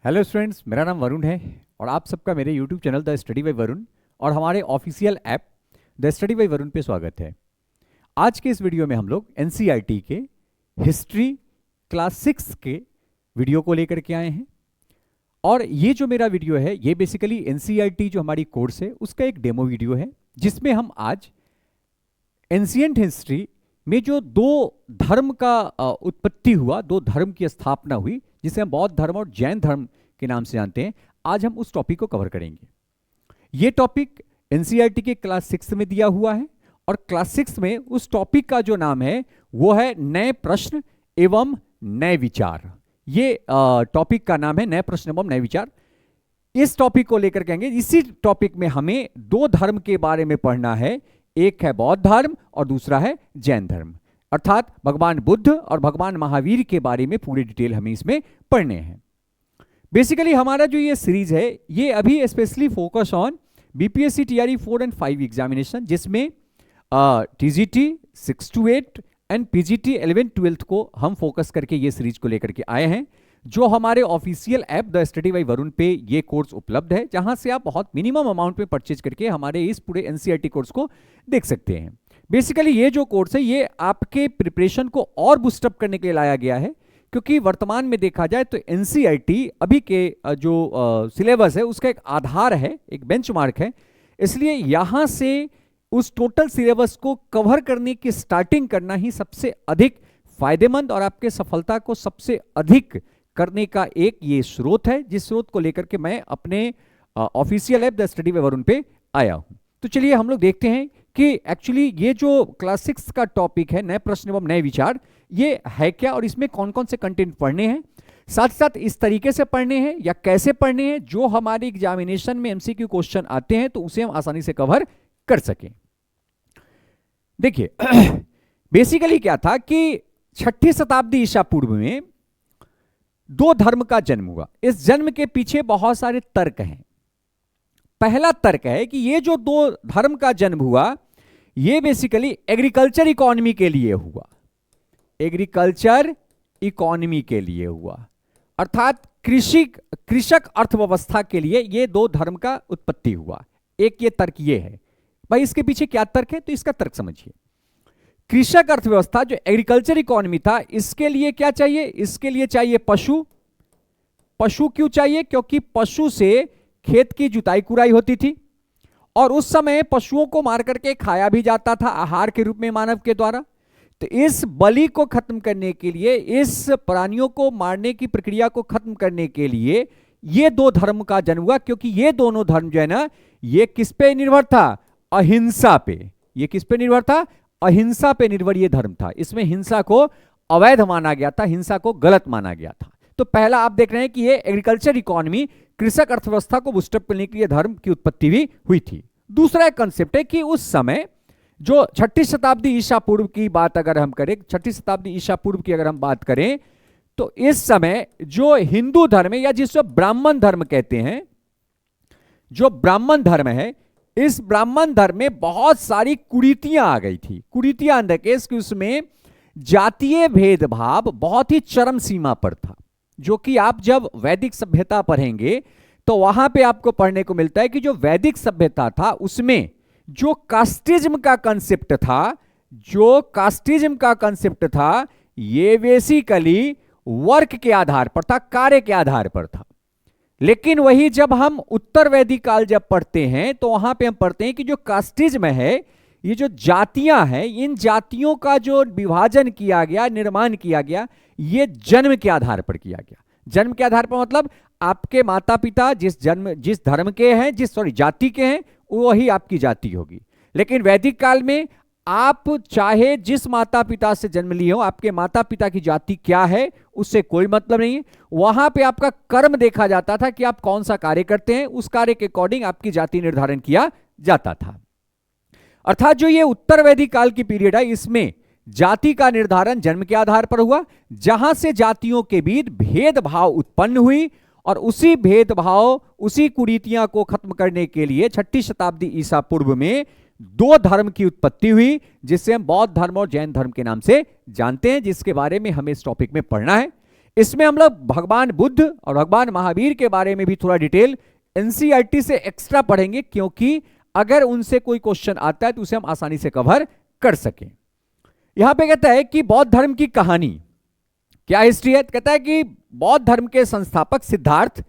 Hello students, मेरा नाम वरुण है और आप सबका मेरे YouTube channel the study bye Varun और हमारे official app the study bye Varun पे स्वागत है। आज के इस वीडियो में हम लोग एनसीईआरटी के हिस्ट्री क्लास 6 के वीडियो को लेकर के आए हैं। और ये जो मेरा वीडियो है ये बेसिकली एनसीईआरटी जो हमारी कोर्स है उसका एक डेमो वीडियो है, जिसमें हम आज एंशिएंट हिस्ट्री में जो दो धर्म का उत्पत्ति हुआ, दो धर्म की स्थापना हुई, जिसे हम बौद्ध धर्म और जैन धर्म के नाम से जानते हैं, आज हम उस टॉपिक को कवर करेंगे। ये टॉपिक एनसीईआरटी के क्लास 6 में दिया हुआ है और क्लास 6 में उस टॉपिक का जो नाम है वो है नए प्रश्न एवं नए विचार। ये टॉपिक का नाम है नए प्रश्न एवं नए विचार। इस टॉपिक को लेकर कहेंगे, इसी टॉपिक में हमें दो धर्म के बारे में पढ़ना है, एक है बौद्ध धर्म और दूसरा है जैन धर्म, अर्थात भगवान बुद्ध और भगवान महावीर के बारे में पूरे डिटेल हमें इसमें पढ़ने हैं। बेसिकली हमारा जो ये सीरीज है ये अभी specially focus on BPSC TRE 4 and 5 examination, जिसमें टीजीटी 6 to 8 एंड पीजीटी 11 12 को हम फोकस करके ये सीरीज को लेकर के आए हैं। जो हमारे official app the study bye Varun पे ये कोर्स उपलब्ध है, जहां से आप बहुत मिनिमम अमाउंट में परचेज करके हमारे इस पूरे एनसीईआरटी कोर्स को देख सकते हैं। बेसिकली ये जो कोर्स है ये आपके प्रिपरेशन को और बूस्टअप करने के लिए लाया गया है, क्योंकि वर्तमान में देखा जाए तो एनसीईआरटी अभी के जो सिलेबस है उसका एक आधार है, एक बेंचमार्क है। इसलिए यहां से उस टोटल सिलेबस को कवर करने की स्टार्टिंग करना ही सबसे अधिक फायदेमंद और आपके सफलता को सबसे अधिक करने का एक ये स्रोत है, जिस स्रोत को लेकर के मैं अपने official app the study bye Varun पे आया हूं। तो चलिए हम लोग देखते हैं कि एक्चुअली ये जो क्लास 6 का टॉपिक है नए प्रश्न एवं नए विचार, ये है क्या और इसमें कौन कौन से कंटेंट पढ़ने हैं, साथ साथ इस तरीके से पढ़ने हैं या कैसे पढ़ने हैं जो हमारे एग्जामिनेशन में एमसीक्यू क्वेश्चन आते हैं तो उसे हम आसानी से कवर कर सकें। देखिए बेसिकली क्या था कि 6ठी शताब्दी ईसा पूर्व में दो धर्म का जन्म हुआ। इस जन्म के पीछे बहुत सारे तर्क हैं। पहला तर्क है कि ये जो दो धर्म का जन्म हुआ ये बेसिकली एग्रीकल्चर इकोनॉमी के लिए हुआ, एग्रीकल्चर इकोनॉमी के लिए हुआ, अर्थात कृषक अर्थव्यवस्था के लिए ये दो धर्म का उत्पत्ति हुआ। एक ये तर्क ये है। भाई इसके पीछे क्या तर्क है, तो इसका तर्क समझिए। कृषक अर्थव्यवस्था जो एग्रीकल्चर इकोनॉमी था, इसके लिए क्या चाहिए, इसके लिए चाहिए पशु। पशु क्यों चाहिए, क्योंकि पशु से खेत की जुताई कुराई होती थी और उस समय पशुओं को मार करके खाया भी जाता था आहार के रूप में मानव के द्वारा। तो इस बलि को खत्म करने के लिए, इस प्राणियों को मारने की प्रक्रिया को खत्म करने के लिए ये दो धर्म का जन्म हुआ, क्योंकि ये दोनों धर्म जो है ना ये किस पे निर्भर था, अहिंसा पे। ये किस पे निर्भर था, अहिंसा पे निर्भर ये धर्म था। इसमें हिंसा को अवैध माना गया था, हिंसा को गलत माना गया था। तो पहला आप देख रहे हैं कि ये एग्रीकल्चर इकोनॉमी, कृषक अर्थव्यवस्था को बूस्टअप करने के लिए धर्म की उत्पत्ति भी हुई थी। दूसरा एक कंसेप्ट है कि उस समय जो 6ठी शताब्दी ईसा पूर्व की बात अगर हम करें, 6ठी शताब्दी ईसा पूर्व की अगर हम बात करें तो इस समय जो हिंदू धर्म है या जिसको ब्राह्मण धर्म कहते हैं, जो ब्राह्मण धर्म है, इस ब्राह्मण धर्म में बहुत सारी कुरीतियां आ गई थी। कुरीतियां अंदर केस कि उसमें जातीय भेदभाव बहुत ही चरम सीमा पर था, जो कि आप जब वैदिक सभ्यता पढ़ेंगे तो वहां पे आपको पढ़ने को मिलता है कि जो वैदिक सभ्यता था उसमें जो कास्टिज्म का कंसेप्ट था, जो कास्टिज्म का कंसेप्ट था ये बेसिकली वर्क के आधार पर था, कार्य के आधार पर था। लेकिन वही जब हम उत्तर वैदिक काल जब पढ़ते हैं तो वहां पे हम पढ़ते हैं कि जो कास्टिज्म है, ये जो जातियां हैं, इन जातियों का जो विभाजन किया गया, निर्माण किया गया, ये जन्म के आधार पर किया गया। जन्म के आधार पर मतलब आपके माता पिता जिस धर्म के हैं, जाति के हैं, वही आपकी जाति होगी। लेकिन वैदिक काल में आप चाहे जिस माता पिता से जन्म लिए हो, आपके माता पिता की जाति क्या है उससे कोई मतलब नहीं है। वहां पे आपका कर्म देखा जाता था कि आप कौन सा कार्य करते हैं, उस कार्य के अकॉर्डिंग आपकी जाति निर्धारण किया जाता था। अर्थात जो ये उत्तर वैदिक काल की पीरियड है, इसमें जाति का निर्धारण जन्म के आधार पर हुआ, जहां से जातियों के बीच भेदभाव उत्पन्न हुई और उसी भेदभाव, उसी कुरीतियां को खत्म करने के लिए 6ठी शताब्दी ईसा पूर्व में दो धर्म की उत्पत्ति हुई, जिसे हम बौद्ध धर्म और जैन धर्म के नाम से जानते हैं, जिसके बारे में हमें इस टॉपिक में पढ़ना है। इसमें हम लोग भगवान बुद्ध और भगवान महावीर के बारे में भी थोड़ा डिटेल एनसीईआरटी से एक्स्ट्रा पढ़ेंगे, क्योंकि अगर उनसे कोई क्वेश्चन आता है तो उसे हम आसानी से कवर कर सकें। यहां पे कहता है कि बौद्ध धर्म की कहानी क्या हिस्ट्री है। कहता है कि बौद्ध धर्म के संस्थापक सिद्धार्थ,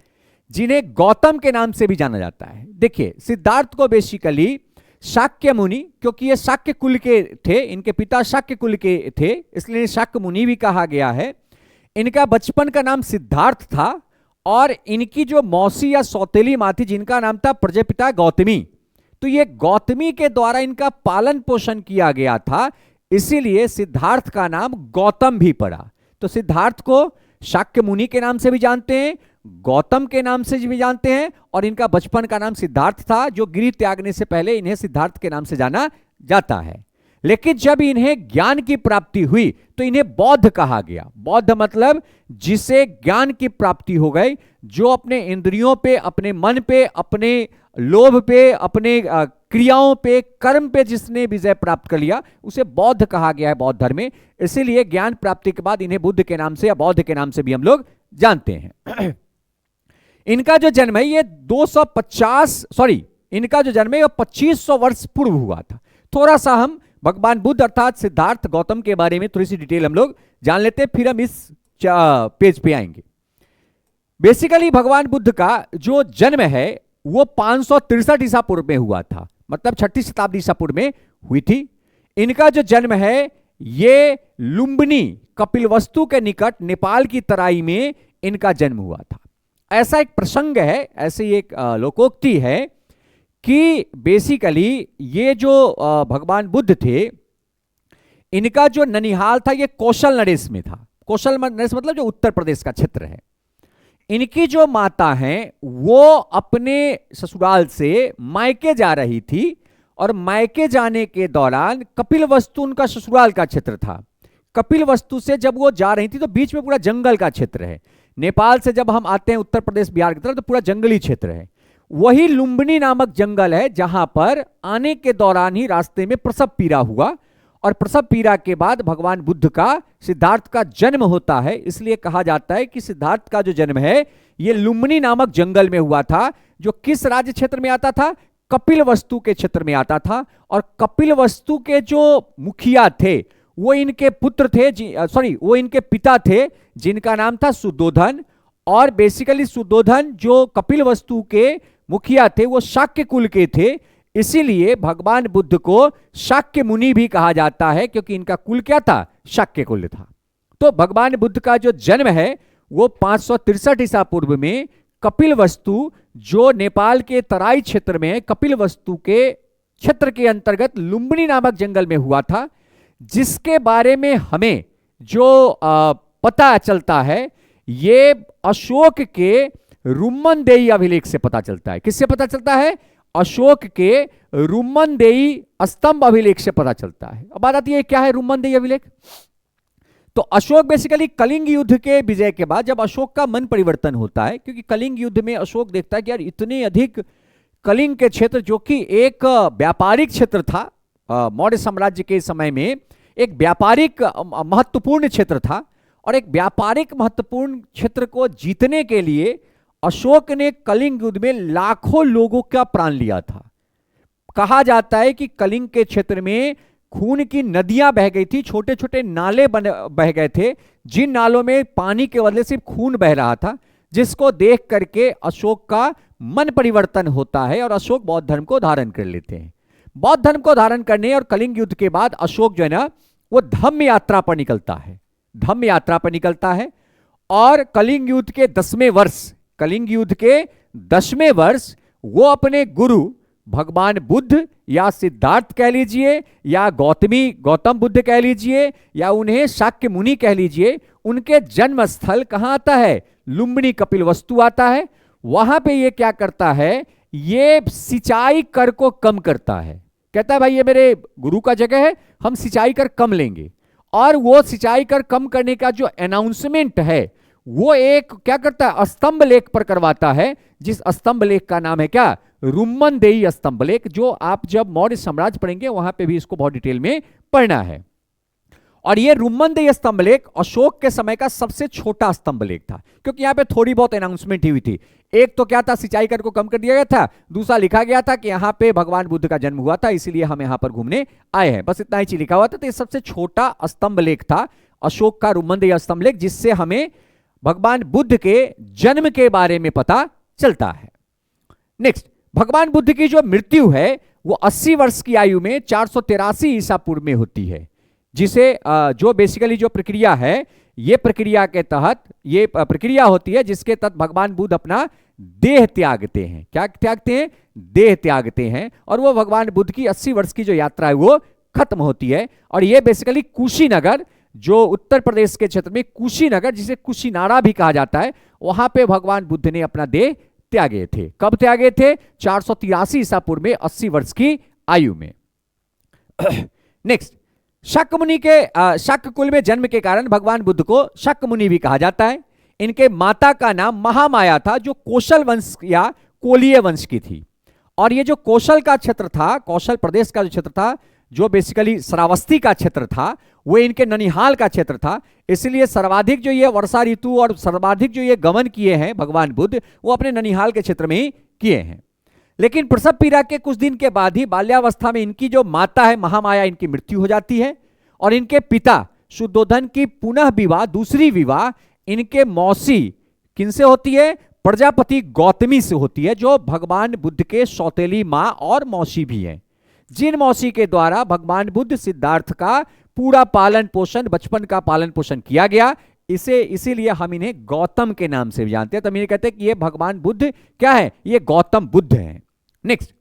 जिन्हें गौतम के नाम से भी जाना जाता है। देखिए, सिद्धार्थ को बेसिकली शाक्य मुनि, क्योंकि ये शाक्य कुल के थे, इनके पिता शाक्य कुल के थे, इसलिए शाक्य मुनि भी कहा गया है। इनका बचपन का नाम सिद्धार्थ था और इनकी जो मौसी या सौतेली माँ थी जिनका नाम था प्रजापिता गौतमी, तो ये गौतमी के द्वारा इनका पालन पोषण किया गया था, इसीलिए सिद्धार्थ का नाम गौतम भी पड़ा। तो सिद्धार्थ को शाक्य मुनि के नाम से भी जानते हैं, गौतम के नाम से भी जानते हैं, और इनका बचपन का नाम सिद्धार्थ था, जो गिरि त्यागने से पहले इन्हें सिद्धार्थ के नाम से जाना जाता है। लेकिन जब इन्हें ज्ञान की प्राप्ति हुई तो इन्हें बौद्ध कहा गया। बौद्ध मतलब जिसे ज्ञान की प्राप्ति हो गई, जो अपने इंद्रियों पे, अपने मन पे, अपने लोभ पे, अपने क्रियाओं पे, कर्म पे जिसने विजय प्राप्त कर लिया, उसे बौद्ध कहा गया है बौद्ध धर्म में। इसीलिए ज्ञान प्राप्ति के बाद इन्हें बुद्ध के नाम से या बौद्ध के नाम से भी हम लोग जानते हैं। इनका जो जन्म है ये 2500 वर्ष पूर्व हुआ था। थोड़ा सा हम भगवान बुद्ध अर्थात सिद्धार्थ गौतम के बारे में थोड़ी सी डिटेल हम लोग जान लेते हैं, फिर हम इस पेज पे आएंगे। बेसिकली भगवान बुद्ध का जो जन्म है वो 563 ईसा पूर्व में हुआ था, मतलब 6ठी शताब्दी ईसा पूर्व में हुई थी। इनका जो जन्म है ये लुम्बिनी कपिलवस्तु के निकट नेपाल की तराई में इनका जन्म हुआ था। ऐसा एक प्रसंग है, ऐसे एक लोकोक्ति है कि बेसिकली ये जो भगवान बुद्ध थे, इनका जो ननिहाल था ये कौशल नरेश में था। कौशल नरेश मतलब जो उत्तर प्रदेश का क्षेत्र है। इनकी जो माता हैं वो अपने ससुराल से मायके जा रही थी, और मायके जाने के दौरान कपिलवस्तु उनका ससुराल का क्षेत्र था। कपिलवस्तु से जब वो जा रही थी तो बीच में पूरा जंगल का क्षेत्र है। नेपाल से जब हम आते हैं उत्तर प्रदेश बिहार की तरफ तो पूरा जंगली क्षेत्र है। वही लुम्बिनी नामक जंगल है जहां पर आने के दौरान ही रास्ते में प्रसव पीड़ा हुआ, और प्रसव पीड़ा के बाद भगवान बुद्ध का सिद्धार्थ का जन्म होता है। इसलिए कहा जाता है कि सिद्धार्थ का जो जन्म है ये लुम्बिनी नामक जंगल में हुआ था, जो किस राज्य क्षेत्र में आता था, कपिलवस्तु के क्षेत्र में आता था। और कपिलवस्तु के जो मुखिया थे वो इनके पुत्र थे, वो इनके पिता थे जिनका नाम था सुद्धोधन। और बेसिकली सुद्धोधन जो कपिलवस्तु के मुखिया थे वो शाक्य कुल के थे, इसीलिए भगवान बुद्ध को शाक्य मुनि भी कहा जाता है, क्योंकि इनका कुल क्या था, शाक्य कुल था। तो भगवान बुद्ध का जो जन्म है वो 563 ईसा पूर्व में कपिलवस्तु जो नेपाल के तराई क्षेत्र में है, कपिलवस्तु के क्षेत्र के अंतर्गत लुम्बिनी नामक जंगल में हुआ था, जिसके बारे में हमें जो पता चलता है ये अशोक के रुम्मनदेही अभिलेख से पता चलता है। किससे पता चलता है, अशोक के रुम्मनदेही स्तंभ अभिलेख से पता चलता है। अब बात आती है क्या है रुम्मनदेही अभिलेख। तो अशोक बेसिकली कलिंग युद्ध के विजय के बाद जब अशोक का मन परिवर्तन होता है, क्योंकि कलिंग युद्ध में अशोक देखता है कि यार इतने अधिक कलिंग के क्षेत्र जो कि एक व्यापारिक क्षेत्र था, मौर्य साम्राज्य के समय में एक व्यापारिक महत्वपूर्ण क्षेत्र था, और एक व्यापारिक महत्वपूर्ण क्षेत्र को जीतने के लिए अशोक ने कलिंग युद्ध में लाखों लोगों का प्राण लिया था। कहा जाता है कि कलिंग के क्षेत्र में खून की नदियां बह गई थी, छोटे छोटे नाले बह गए थे, जिन नालों में पानी के बदले सिर्फ खून बह रहा था, जिसको देख करके अशोक का मन परिवर्तन होता है और अशोक बौद्ध धर्म को धारण कर लेते हैं। बौद्ध धर्म को धारण करने और कलिंग युद्ध के बाद अशोक जो है ना वो धम्म यात्रा पर निकलता है, धम्म यात्रा पर निकलता है। और कलिंग युद्ध के 10वें वर्ष, कलिंग युद्ध के 10वें वर्ष वो अपने गुरु भगवान बुद्ध या सिद्धार्थ कह लीजिए या गौतम बुद्ध कह लीजिए या उन्हें शाक्य मुनि कह लीजिए, उनके जन्म स्थल कहां आता है, लुम्बिनी कपिलवस्तु आता है। वहां पे ये क्या करता है, ये सिंचाई कर को कम करता है। कहता है भाई ये मेरे गुरु का जगह है, हम सिंचाई कर कम लेंगे। और वो सिंचाई कर कम करने का जो अनाउंसमेंट है वो एक क्या करता है, स्तंभ लेख पर करवाता है, जिस स्तंभ लेख का नाम है क्या, रुम्मनदेही स्तंभ लेख, जो आप जब मौर्य साम्राज्य पढ़ेंगे वहां पे भी इसको बहुत डिटेल में पढ़ना है। और ये रुम्मदेय स्तंभलेख अशोक के समय का सबसे छोटा स्तंभलेख था, क्योंकि यहाँ पे थोड़ी बहुत अनाउंसमेंट हुई थी। एक तो क्या था, सिंचाई कर को कम कर दिया गया था, दूसरा लिखा गया था कि यहाँ पे भगवान बुद्ध का जन्म हुआ था, इसीलिए हम यहाँ पर घूमने आए हैं, बस इतना ही चीज लिखा हुआ था। तो ये सबसे छोटा स्तंभलेख था अशोक का रुम्मदेय स्तंभलेख, जिससे हमें भगवान बुद्ध के जन्म के बारे में पता चलता है। नेक्स्ट, भगवान बुद्ध की जो मृत्यु है वो 80 वर्ष की आयु में 483 ईसा पूर्व में होती है, जिसे जो बेसिकली जो प्रक्रिया है, ये प्रक्रिया के तहत ये प्रक्रिया होती है जिसके तहत भगवान बुद्ध अपना देह त्यागते हैं। क्या त्यागते हैं? देह त्यागते हैं। और वो भगवान बुद्ध की 80 वर्ष की जो यात्रा है वो खत्म होती है। और ये बेसिकली कुशीनगर, जो उत्तर प्रदेश के क्षेत्र में कुशीनगर, जिसे कुशीनारा भी कहा जाता है, वहां पे भगवान बुद्ध ने अपना देह त्यागे थे। कब त्यागे थे? 483 ईसा पूर्व में 80 वर्ष की आयु में। नेक्स्ट, शक मुनि के शक कुल में जन्म के कारण भगवान बुद्ध को शक मुनि भी कहा जाता है। इनके माता का नाम महामाया था, जो कौशल वंश या कोलीय वंश की थी। और ये जो कौशल का क्षेत्र था, कौशल प्रदेश का जो क्षेत्र था, जो बेसिकली श्रावस्ती का क्षेत्र था, वो इनके ननिहाल का क्षेत्र था। इसलिए सर्वाधिक जो ये वर्षा ऋतु और सर्वाधिक जो ये गमन किए हैं भगवान बुद्ध, वो अपने ननिहाल के क्षेत्र में ही किए हैं। लेकिन प्रसव पीड़ा के कुछ दिन के बाद ही बाल्यावस्था में इनकी जो माता है महामाया, इनकी मृत्यु हो जाती है। और इनके पिता शुद्धोधन की पुनः विवाह, दूसरी विवाह इनके मौसी किनसे होती है? प्रजापति गौतमी से होती है, जो भगवान बुद्ध के सौतेली माँ और मौसी भी हैं, जिन मौसी के द्वारा भगवान बुद्ध सिद्धार्थ का पूरा पालन पोषण, बचपन का पालन पोषण किया गया। इसीलिए हम इन्हें गौतम के नाम से जानते हैं। तो हम ये कहते हैं कि ये भगवान बुद्ध क्या है? ये गौतम बुद्ध हैं। नेक्स्ट,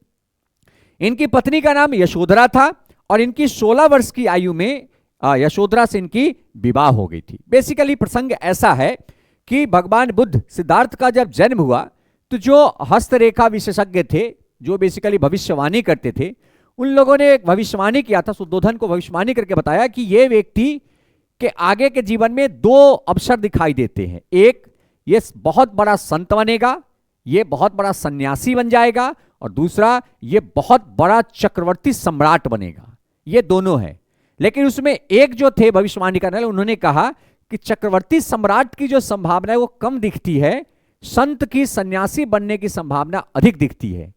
इनकी पत्नी का नाम यशोधरा था और इनकी 16 वर्ष की आयु में यशोधरा से इनकी विवाह हो गई थी। बेसिकली प्रसंग ऐसा है कि भगवान बुद्ध सिद्धार्थ का जब जन्म हुआ तो जो हस्तरेखा विशेषज्ञ थे, जो बेसिकली भविष्यवाणी करते थे, उन लोगों ने एक भविष्यवाणी किया था, शुद्धोधन को भविष्यवाणी करके बताया कि ये व्यक्ति के आगे के जीवन में 2 अवसर दिखाई देते हैं। एक, ये बहुत बड़ा संत बनेगा, ये बहुत बड़ा सन्यासी बन जाएगा, और दूसरा, ये बहुत बड़ा चक्रवर्ती सम्राट बनेगा। ये दोनों है। लेकिन उसमें एक जो थे भविष्यवाणी करने वाले, उन्होंने कहा कि चक्रवर्ती सम्राट की जो संभावना है वो कम दिखती है, संत की, सन्यासी बनने की संभावना अधिक दिखती है।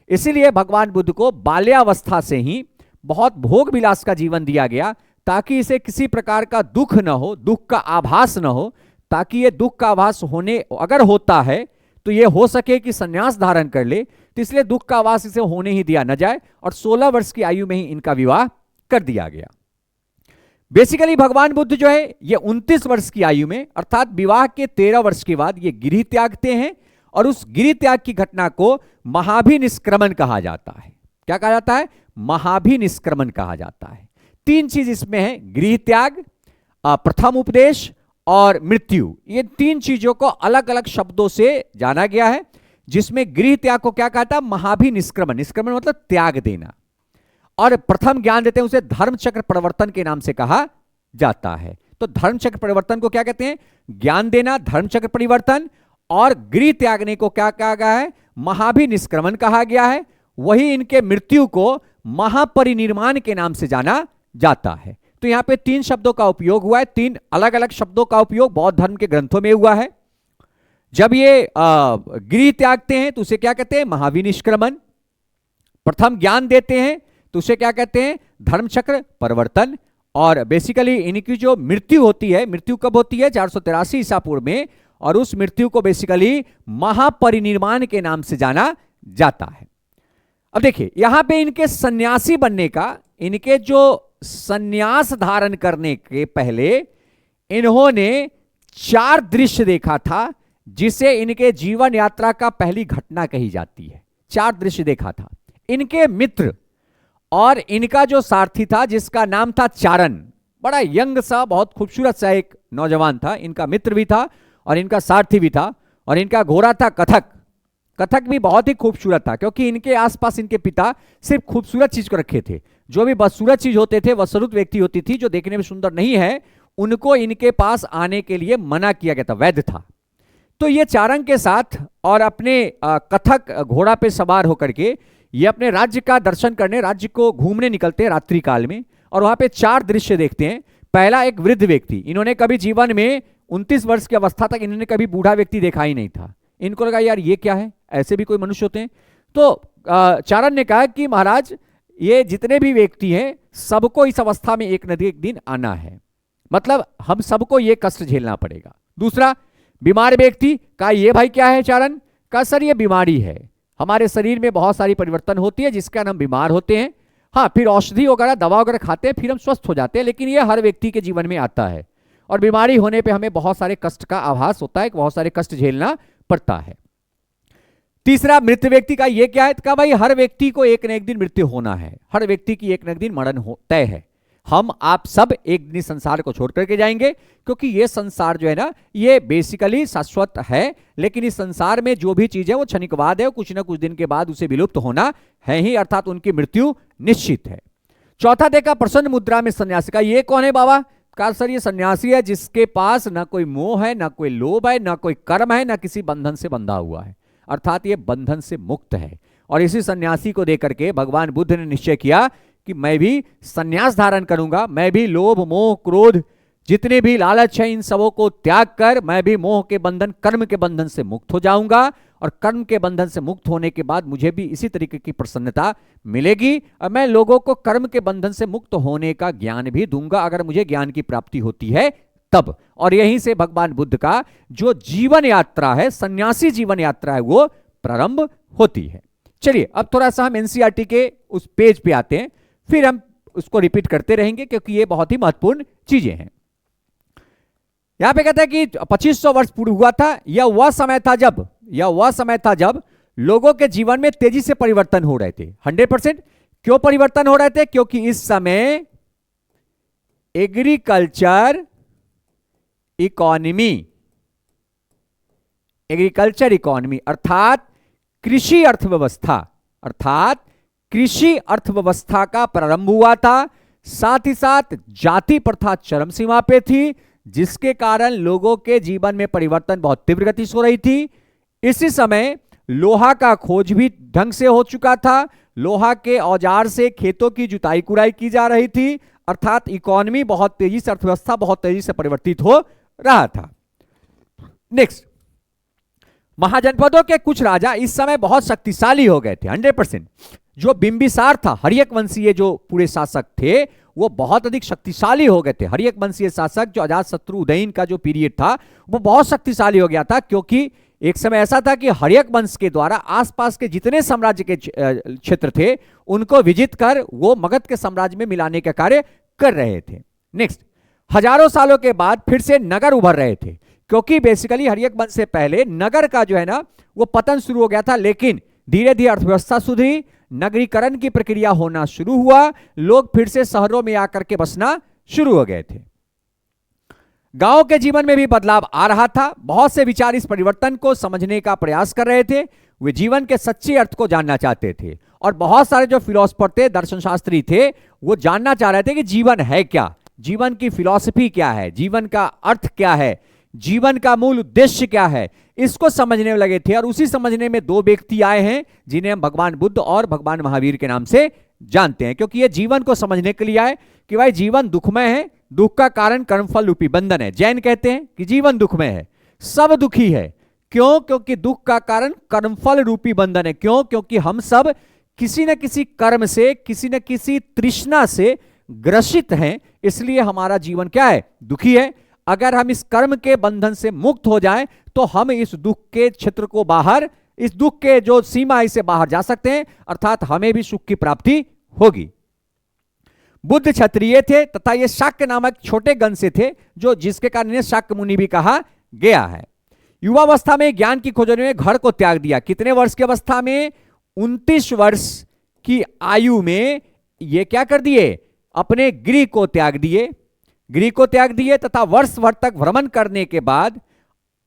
इसीलिए भगवान बुद्ध को बाल्यावस्था से ही बहुत भोग विलास का जीवन दिया गया, ताकि इसे किसी प्रकार का दुख न हो, दुख का आभास न हो, ताकि ये दुख का आभास होने अगर होता है तो ये हो सके कि संन्यास धारण कर ले। तो इसलिए दुख का आभास इसे होने ही दिया न जाए, और 16 वर्ष की आयु में ही इनका विवाह कर दिया गया। बेसिकली भगवान बुद्ध जो है ये 29 वर्ष की आयु में, अर्थात विवाह के 13 वर्ष के बाद ये गिरि त्यागते हैं, और उस गिरि त्याग की घटना को महाभिनिष्क्रमण कहा जाता है। क्या कहा जाता है? महाभिनिष्क्रमण कहा जाता है। 3 चीज इसमें है, गृह त्याग, प्रथम उपदेश और मृत्यु। ये 3 चीजों को अलग अलग शब्दों से जाना गया है, जिसमें गृह त्याग को क्या कहता है? महाभिनिष्क्रमण। निष्क्रमण मतलब त्याग देना। और प्रथम ज्ञान देते हैं उसे धर्मचक्र परिवर्तन के नाम से कहा जाता है। तो धर्मचक्र परिवर्तन को क्या कहते हैं? ज्ञान देना, धर्मचक्र परिवर्तन। और गृह त्यागने को क्या कहा गया है? महाभिनिष्क्रमण कहा गया है। वही इनके मृत्यु को महापरिनिर्वाण के नाम से जाना जाता है। तो यहां पे 3 शब्दों का उपयोग हुआ है, 3 अलग अलग शब्दों का उपयोग बौद्ध धर्म के ग्रंथों में हुआ है। जब ये गृह त्यागते हैं तो उसे क्या कहते हैं? महाभिनिष्क्रमण। प्रथम ज्ञान देते हैं तो उसे क्या कहते हैं? धर्मचक्र परिवर्तन। और बेसिकली इनकी जो मृत्यु होती है, मृत्यु कब होती है? 483 ईसा पूर्व में, और उस मृत्यु को बेसिकली महापरिनिर्वाण के नाम से जाना जाता है। अब देखिए यहां पे इनके सन्यासी बनने का, इनके जो सन्यास धारण करने के पहले इन्होंने 4 दृश्य देखा था, जिसे इनके जीवन यात्रा का पहली घटना कही जाती है। 4 दृश्य देखा था। इनके मित्र और इनका जो सारथी था, जिसका नाम था चारण, बड़ा यंग सा, बहुत खूबसूरत सा एक नौजवान था। इनका मित्र भी था और इनका सारथी भी था। और इनका घोड़ा था कथक। कथक भी बहुत ही खूबसूरत था, क्योंकि इनके आसपास इनके पिता सिर्फ खूबसूरत चीज को रखे थे। जो भी बदसूरत चीज होते थे, वसरूत व्यक्ति होती थी, जो देखने में सुंदर नहीं है, उनको इनके पास आने के लिए मना किया गया था, वैध था। तो ये चारण के साथ और अपने कथक घोड़ा पे सवार होकर के ये अपने राज्य का दर्शन करने, राज्य को घूमने निकलते हैं रात्रि काल में। और वहां पे 4 दृश्य देखते हैं। पहला एक वृद्ध व्यक्ति, इन्होंने कभी जीवन में 29 वर्ष की अवस्था तक इन्होंने कभी बूढ़ा व्यक्ति देखा ही नहीं था। इनको लगा यार ये क्या है, ऐसे भी कोई मनुष्य होते हैं। तो चारण ने कहा कि महाराज ये जितने भी व्यक्ति हैं सबको इस अवस्था में एक न एक दिन आना है, मतलब हम सबको ये कष्ट झेलना पड़ेगा। दूसरा बीमार व्यक्ति का, ये भाई क्या है चारण का, सर ये बीमारी है, हमारे शरीर में बहुत सारी परिवर्तन होती है जिसका हम बीमार होते हैं। हाँ, फिर औषधि वगैरह दवा वगैरह खाते हैं, फिर हम स्वस्थ हो जाते हैं, लेकिन ये हर व्यक्ति के जीवन में आता है और बीमारी होने पे हमें बहुत सारे कष्ट का आभास होता है, बहुत सारे कष्ट झेलना पड़ता है। तीसरा मृत व्यक्ति का, ये क्या है का, भाई हर व्यक्ति को एक न एक दिन मृत्यु होना है, हर व्यक्ति की एक न एक दिन मरण तय है। हम आप सब एक दिन संसार को छोड़ करके जाएंगे, क्योंकि ये संसार जो है ना ये बेसिकली शाश्वत है, लेकिन इस संसार में जो भी चीज है वो क्षणिकवाद है, कुछ ना कुछ दिन के बाद उसे विलुप्त होना है ही, अर्थात उनकी मृत्यु निश्चित है। चौथा देखा प्रसन्न मुद्रा में सन्यासी का, ये कौन है बाबा का, सर ये सन्यासी है जिसके पास ना कोई मोह है, ना कोई लोभ है, ना कोई कर्म है, ना किसी बंधन से बंधा हुआ है, अर्थात ये बंधन से मुक्त है। और इसी सन्यासी को देख करके भगवान बुद्ध ने निश्चय किया कि मैं भी सन्यास धारण करूंगा, मैं भी लोभ मोह क्रोध जितने भी लालच है इन सबों को त्याग कर मैं भी मोह के बंधन कर्म के बंधन से मुक्त हो जाऊंगा, और कर्म के बंधन से मुक्त होने के बाद मुझे भी इसी तरीके की प्रसन्नता मिलेगी और मैं लोगों को कर्म के बंधन से मुक्त होने का ज्ञान भी दूंगा, अगर मुझे ज्ञान की प्राप्ति होती है तब। और यहीं से भगवान बुद्ध का जो जीवन यात्रा है, सन्यासी जीवन यात्रा है, वो प्रारंभ होती है। चलिए अब थोड़ा सा हम एनसीईआरटी के उस पेज पे आते हैं, फिर हम उसको रिपीट करते रहेंगे क्योंकि ये बहुत ही महत्वपूर्ण चीजें हैं। यहां पे कहता है कि 2500 वर्ष पूर्व हुआ था, यह वह समय था जब लोगों के जीवन में तेजी से परिवर्तन हो रहे थे। 100% क्यों परिवर्तन हो रहे थे, क्योंकि इस समय एग्रीकल्चर इकोनॉमी अर्थात कृषि अर्थव्यवस्था का प्रारंभ हुआ था। साथ ही साथ जाति प्रथा चरम सीमा पे थी, जिसके कारण लोगों के जीवन में परिवर्तन बहुत तीव्र गति से हो रही थी। इसी समय लोहा का खोज भी ढंग से हो चुका था, लोहा के औजार से खेतों की जुताई कुराई की जा रही थी, अर्थात इकोनॉमी बहुत तेजी से, अर्थव्यवस्था बहुत तेजी से परिवर्तित हो रहा था। नेक्स्ट, महाजनपदों के कुछ राजा इस समय बहुत शक्तिशाली हो गए थे। 100% जो बिंबिसार था, हर्यक वंशीय जो पूरे शासक थे वो बहुत अधिक शक्तिशाली हो गए थे। हर्यक वंशीय शासक जो अजातशत्रु उदयन का जो पीरियड था वो बहुत शक्तिशाली हो गया था, क्योंकि एक समय ऐसा था कि हर्यक वंश के द्वारा आसपास के जितने साम्राज्य के क्षेत्र थे उनको विजित कर वो मगध के साम्राज्य में मिलाने का कार्य कर रहे थे। नेक्स्ट, हजारों सालों के बाद फिर से नगर उभर रहे थे, क्योंकि बेसिकली हर्यक वंश से पहले नगर का जो है ना वो पतन शुरू हो गया था, लेकिन धीरे धीरे अर्थव्यवस्था सुधरी, नगरीकरण की प्रक्रिया होना शुरू हुआ, लोग फिर से शहरों में आकर के बसना शुरू हो गए थे। गांव के जीवन में भी बदलाव आ रहा था। बहुत से विचार इस परिवर्तन को समझने का प्रयास कर रहे थे, वे जीवन के सच्चे अर्थ को जानना चाहते थे, और बहुत सारे जो फिलोसफर थे, दर्शन शास्त्री थे, वो जानना चाह रहे थे कि जीवन है क्या, जीवन की फिलॉसफी क्या है, जीवन का अर्थ क्या है, जीवन का मूल उद्देश्य क्या है, इसको समझने में लगे थे। और उसी समझने में दो व्यक्ति आए हैं जिन्हें हम भगवान बुद्ध और भगवान महावीर के नाम से जानते हैं, क्योंकि ये जीवन को समझने के लिए आए कि भाई जीवन दुखमय है, दुख का कारण कर्मफल रूपी बंधन है। जैन कहते हैं कि जीवन दुखमय है, सब दुखी है। क्यों? क्योंकि दुख का कारण कर्मफल रूपी बंधन है। क्यों? क्योंकि हम सब किसी न किसी कर्म से, किसी न किसी तृष्णा से ग्रसित हैं, इसलिए हमारा जीवन क्या है, दुखी है। अगर हम इस कर्म के बंधन से मुक्त हो जाएं तो हम इस दुख के क्षेत्र को बाहर, इस दुख के जो सीमा से बाहर जा सकते हैं, अर्थात हमें भी सुख की प्राप्ति होगी। बुद्ध क्षत्रिय थे तथा ये शाक्य नामक छोटे गण से थे, जो जिसके कारण इन्हें शाक्य मुनि भी कहा गया है। युवावस्था में ज्ञान की खोज में घर को त्याग दिया। कितने वर्ष की अवस्था में? 29 वर्ष की आयु में ये क्या कर दिए, अपने गृह को त्याग दिए, गृह को त्याग दिए तथा वर्ष भर तक भ्रमण करने के बाद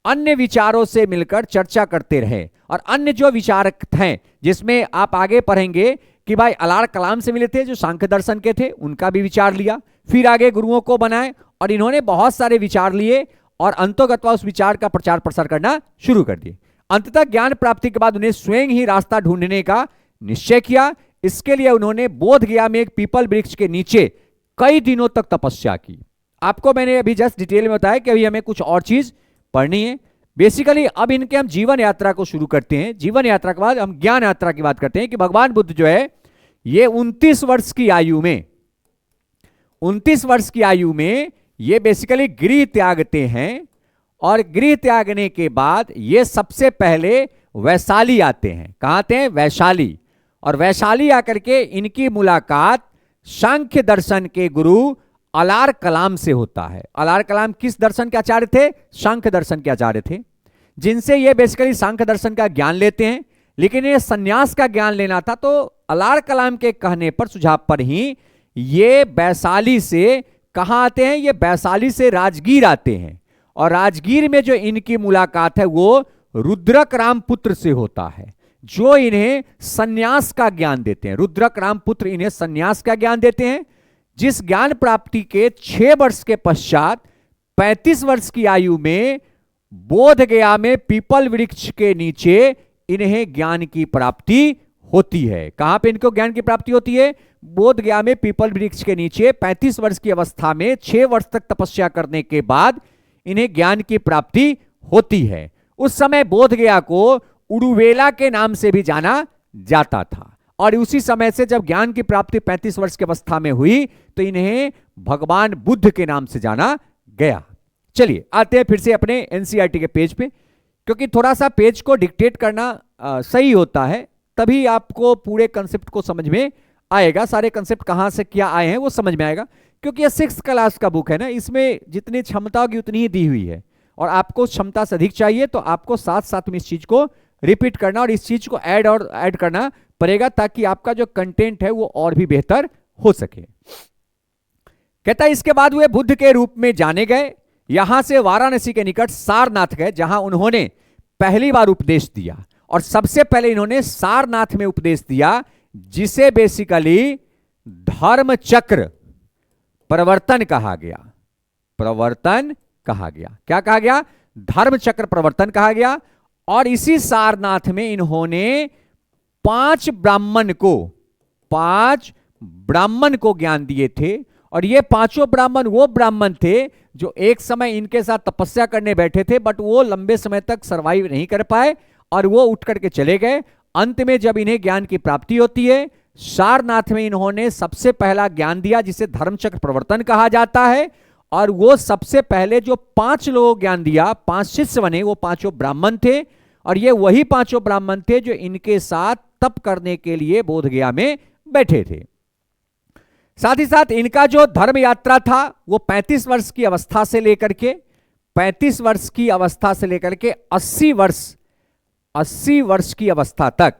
अन्य विचारों से मिलकर चर्चा करते रहे। और अन्य जो विचारक हैं, जिसमें आप आगे पढ़ेंगे कि भाई अलार कलाम से मिले थे जो सांख्य दर्शन के थे, उनका भी विचार लिया, फिर आगे गुरुओं को बनाए और इन्होंने बहुत सारे विचार लिए और अंतोगत्वा उस विचार का प्रचार प्रसार करना शुरू कर दिए। अंततः ज्ञान प्राप्ति के बाद उन्हें स्वयं ही रास्ता ढूंढने का निश्चय किया। इसके लिए उन्होंने बोध गया में एक पीपल वृक्ष के नीचे कई दिनों तक तपस्या की। आपको मैंने अभी जस्ट डिटेल में बताया कि अभी हमें कुछ और चीज पढ़नी है। बेसिकली अब इनके हम जीवन यात्रा को शुरू करते हैं। जीवन यात्रा के बाद हम ज्ञान यात्रा की बात करते हैं कि भगवान बुद्ध जो है ये 29 वर्ष की आयु में 29 वर्ष की आयु में ये बेसिकली गृह त्यागते हैं, और गृह त्यागने के बाद ये सबसे पहले वैशाली आते हैं। कहां आते हैं? वैशाली। और वैशाली आकर के इनकी मुलाकात सांख्य दर्शन के गुरु अलार कलाम से होता है। अलार कलाम किस दर्शन के आचार्य थे? सांख्य दर्शन के आचार्य थे, जिनसे ये बेसिकली सांख्य दर्शन का ज्ञान लेते हैं। लेकिन ये सन्यास का ज्ञान लेना था, तो अलार कलाम के कहने पर, सुझाव पर ही ये वैशाली से कहां आते हैं? ये वैशाली से राजगीर आते हैं। और राजगीर में जो इनकी मुलाकात है वो रुद्रक रामपुत्र से होता है, जो इन्हें सन्यास का ज्ञान देते हैं। रुद्रक रामपुत्र इन्हें सन्यास का ज्ञान देते हैं, जिस ज्ञान प्राप्ति के 6 वर्ष के पश्चात 35 वर्ष की आयु में बोध गया में पीपल वृक्ष के नीचे इन्हें ज्ञान की प्राप्ति होती है। कहां पे इनको ज्ञान की प्राप्ति होती है? बोध गया में पीपल वृक्ष के नीचे 35 वर्ष की अवस्था में 6 वर्ष तक तपस्या करने के बाद इन्हें ज्ञान की प्राप्ति होती है। उस समय बोध गया को उड़ुवेला के नाम से भी जाना जाता था, और उसी समय से जब ज्ञान की प्राप्ति 35 वर्ष की अवस्था में हुई तो इन्हें भगवान बुद्ध के नाम से जाना गया। चलिए आते हैं फिर से अपने एनसीईआरटी के पेज पे, क्योंकि थोड़ा सा पेज को डिक्टेट करना सही होता है, तभी आपको पूरे कंसेप्ट को समझ में आएगा। सारे कंसेप्ट कहां से क्या आए हैं वो समझ में आएगा, क्योंकि ये 6th क्लास का बुक है ना, इसमें जितनी क्षमता होगी उतनी ही दी हुई है, और आपको क्षमता से अधिक चाहिए तो आपको साथ साथ में इस चीज को रिपीट करना और इस चीज को ऐड करना पड़ेगा, ताकि आपका जो कंटेंट है वो और भी बेहतर हो सके। कहता है इसके बाद वे बुद्ध के रूप में जाने गए, यहां से वाराणसी के निकट सारनाथ गए, जहां उन्होंने पहली बार उपदेश दिया। और सबसे पहले इन्होंने सारनाथ में उपदेश दिया, जिसे बेसिकली धर्म चक्र प्रवर्तन कहा गया। प्रवर्तन कहा गया। क्या कहा गया? धर्म चक्र प्रवर्तन कहा गया। और इसी सारनाथ में इन्होंने 5 ब्राह्मण को ज्ञान दिए थे, और ये 5 ब्राह्मण वो ब्राह्मण थे जो एक समय इनके साथ तपस्या करने बैठे थे, बट वो लंबे समय तक सरवाइव नहीं कर पाए और वो उठ करके चले गए। अंत में जब इन्हें ज्ञान की प्राप्ति होती है, सारनाथ में इन्होंने सबसे पहला ज्ञान दिया, जिसे धर्मचक्र प्रवर्तन कहा जाता है। और वो सबसे पहले जो 5 लोगों ज्ञान दिया, 5 शिष्य बने, वो 5 ब्राह्मण थे, और ये वही 5 ब्राह्मण थे जो इनके साथ तप करने के लिए बोध गया में बैठे थे। साथ ही साथ इनका जो धर्म यात्रा था वो 35 वर्ष की अवस्था से लेकर के 80 वर्ष की अवस्था तक,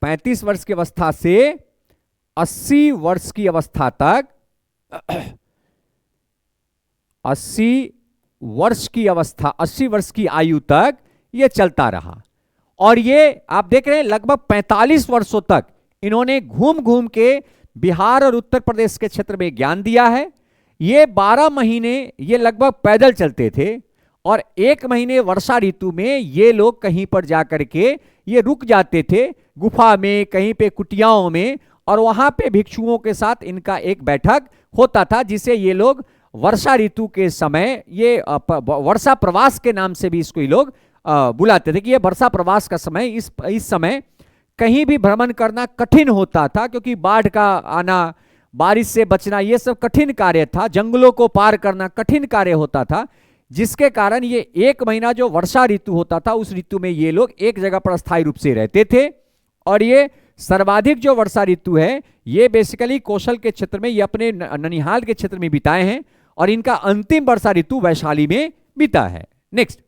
35 वर्ष की अवस्था से 80 वर्ष की अवस्था तक 80 वर्ष की आयु तक ये चलता रहा। और ये आप देख रहे हैं लगभग 45 वर्षों तक इन्होंने घूम घूम के बिहार और उत्तर प्रदेश के क्षेत्र में ज्ञान दिया है। ये 12 महीने ये लगभग पैदल चलते थे, और 1 महीने वर्षा ऋतु में ये लोग कहीं पर जाकर के ये रुक जाते थे, गुफा में, कहीं पे कुटियाओं में, और वहां पे भिक्षुओं के साथ इनका एक बैठक होता था, जिसे ये लोग वर्षा ऋतु के समय, ये वर्षा प्रवास के नाम से भी इसको ये लोग बुलाते थे कि ये वर्षा प्रवास का समय, इस समय कहीं भी भ्रमण करना कठिन होता था, क्योंकि बाढ़ का आना, बारिश से बचना, ये सब कठिन कार्य था, जंगलों को पार करना कठिन कार्य होता था, जिसके कारण ये 1 महीना जो वर्षा ऋतु होता था, उस ऋतु में ये लोग एक जगह पर स्थायी रूप से रहते थे। और ये सर्वाधिक जो वर्षा ऋतु है ये बेसिकली कौशल के क्षेत्र में, ये अपने ननिहाल के क्षेत्र में बिताए हैं, और इनका अंतिम वर्षा ऋतु वैशाली में बीता है। नेक्स्ट,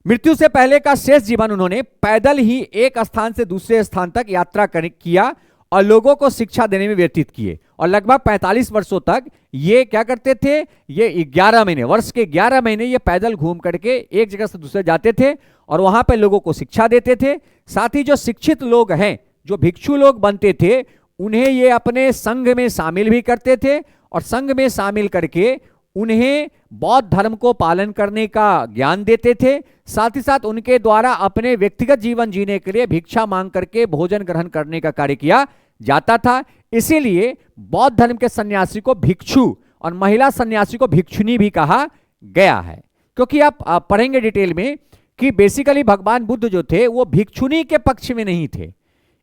मृत्यु से पहले का शेष जीवन उन्होंने पैदल ही एक स्थान से दूसरे स्थान तक यात्रा किया और लोगों को शिक्षा देने में व्यतीत किए। और लगभग 45 वर्षों तक ये क्या करते थे? ये 11 महीने, वर्ष के 11 महीने ये पैदल घूम करके एक जगह से दूसरे जाते थे और वहां पे लोगों को शिक्षा देते थे। साथ ही जो शिक्षित लोग हैं, जो भिक्षु लोग बनते थे, उन्हें ये अपने संघ में शामिल भी करते थे, और संघ में शामिल करके उन्हें बौद्ध धर्म को पालन करने का ज्ञान देते थे। साथ ही साथ उनके द्वारा अपने व्यक्तिगत जीवन जीने के लिए भिक्षा मांग करके भोजन ग्रहण करने का कार्य किया जाता था। इसीलिए बौद्ध धर्म के सन्यासी को भिक्षु और महिला सन्यासी को भिक्षुनी भी कहा गया है, क्योंकि आप पढ़ेंगे डिटेल में कि बेसिकली भगवान बुद्ध जो थे वो भिक्षुनी के पक्ष में नहीं थे।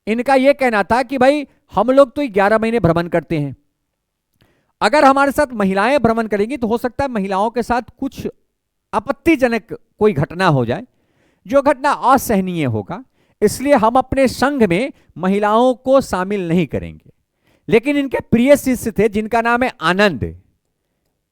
इनका यह कहना था कि भाई हम लोग तो 11 महीने भ्रमण करते हैं, अगर हमारे साथ महिलाएं भ्रमण करेंगी तो हो सकता है महिलाओं के साथ कुछ आपत्तिजनक कोई घटना हो जाए, जो घटना असहनीय होगा, इसलिए हम अपने संघ में महिलाओं को शामिल नहीं करेंगे। लेकिन इनके प्रिय शिष्य थे जिनका नाम है आनंद।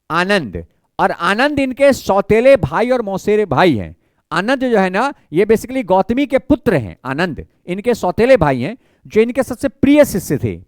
आनंद और आनंद इनके सौतेले भाई और मौसेरे भाई हैं। आनंद जो है ना, ये बेसिकली गौतमी के पुत्र हैं। आनंद इनके सौतेले भाई हैं जो इनके सबसे प्रिय शिष्य थे।